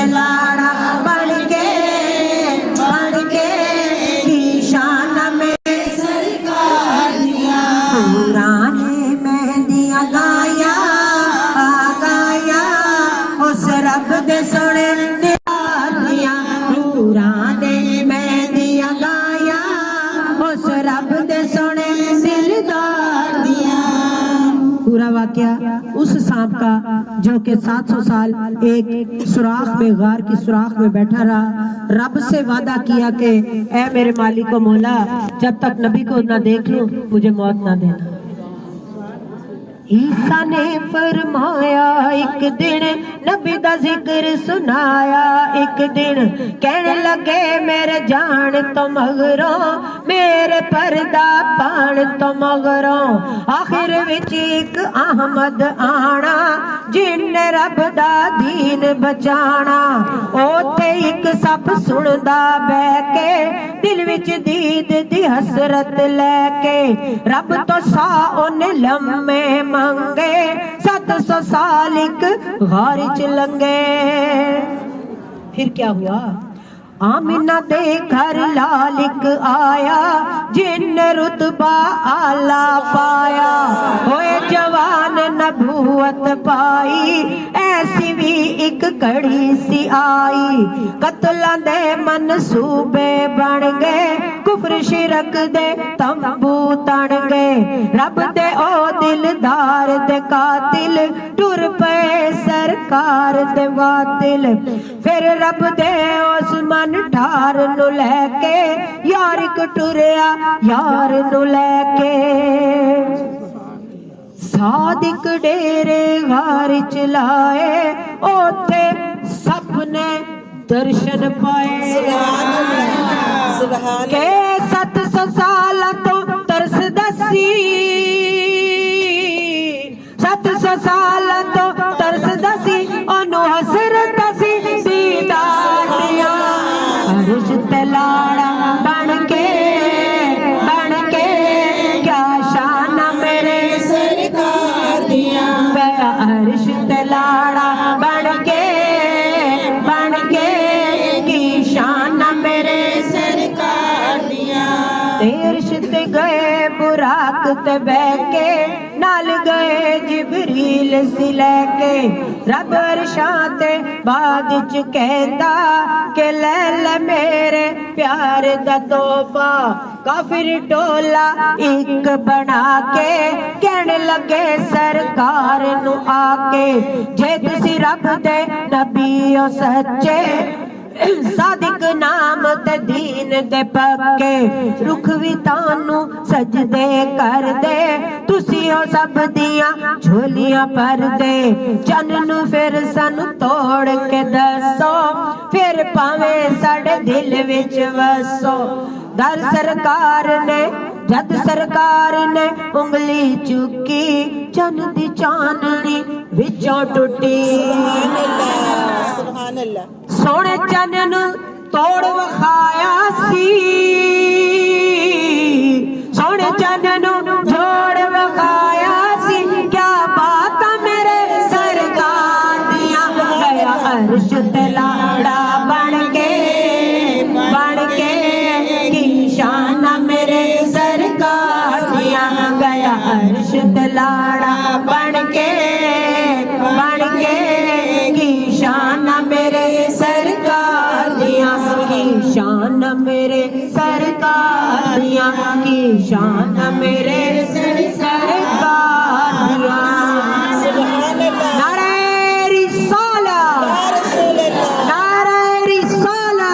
ते लाड़ा बन के की शान मेरे सरकार दिया। पुराने मेहंदियां गाया उस रब दे सोने दिया। पुराने मेहंदियां गाया उस रब दे सोने दिलदार दिया। पूरा वाकया उस सांप का जो कि 700 साल एक सुराख में, गार की सुराख में बैठा रहा, रब से वादा किया कि ऐ मेरे मालिक को मौला, जब तक नबी को ना देख लूं मुझे मौत ना देना। ईसा ने फरमाया एक दिन नबी दा जिक्र सुनाया। एक दिन कहने लगे मेरे जान तो मगरों, मेरे पर्दा पान तो मगरों। आखिर विच एक अहमद आना जिन्ने रब दा दीन बचाना। ओते एक सब सुनदा बह के दिल विच दीद दी हसरत लेके। रब तो सा ओने लम्मे मंगे 700 साल एक गार च लंगे। फिर क्या हुआ? आमिना दे घर लालिक आया जिन्ने रुतबा आला पाया। होए जवान नबूवत पाई ऐसी भी एक घड़ी सी आई। कत्लां दे मनसूबे बन गए, कुफर शिरक दे तंबू तन गए। रब दे ओ दिलदार दे कातिल टुर पे सरकार दे वातिल। फिर रब दे उस मन ठार नु लैके यार को टुरिया यार नु लैके। सादिक डेरे गार चलाए ओथे सपने दर्शन पाए। के 700 साल तो तरस दसी, 700 साल तो तरस दसी ओनू हसरत सी दीदार दिया। अर्श ते लाड़ा बन के क्या शान मेरे सरकार दिया। गया अर्श ते लाड़ा बन के की शान मेरे सरकार दिया। अर्श ते गए बुराक ते बह के नाल गए जिबरील सी लैके। रब अरशां ते बाद च कहंदा के ले ले मेरे प्यार दा तोहफा। काफिर टोला एक बना के कहने लगे सरकार नु आके। जे तुसी रब दे नबी ओ सच्चे, सादिक नाम ते दीन दे पक्के। रुख भी तानू सजदे कर दे, तुसी हो सब दियां झोलियां भर दे। चन नू फिर सानू तोड़ के दसो, फिर पावे साडे दिल विच वसो। दर सरकार ने जद सरकार ने उंगली चुकी, चन दी चांदनी विचों टुटी। सुभान अल्लाह। सोने चन नू तोड़ वखाया सी, सोने चन नू जोड़ वखाया सी। क्या बात मेरे सरकार दिया। गया अर्श ते लाड़ा बन के की शान मेरे सरकार दिया। गया अर्श ते लाड़ा बन के की शान मेरे सरकार दिया। की शान मेरे सरकार दिया। की शान मेरे सरकार दिया। नारे रिसाला, नारे रिसाला।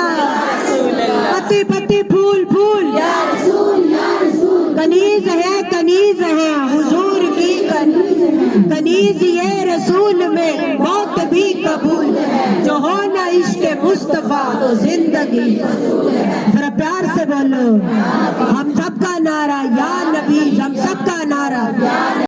पत्ती पत्ती फूल फूल कनीज है हुजूर की कनीज ये रसूल में मौत भी कबूल। जो हो ना इश्क मुस्तफा तो जिंदगी। जरा प्यार से बोलो।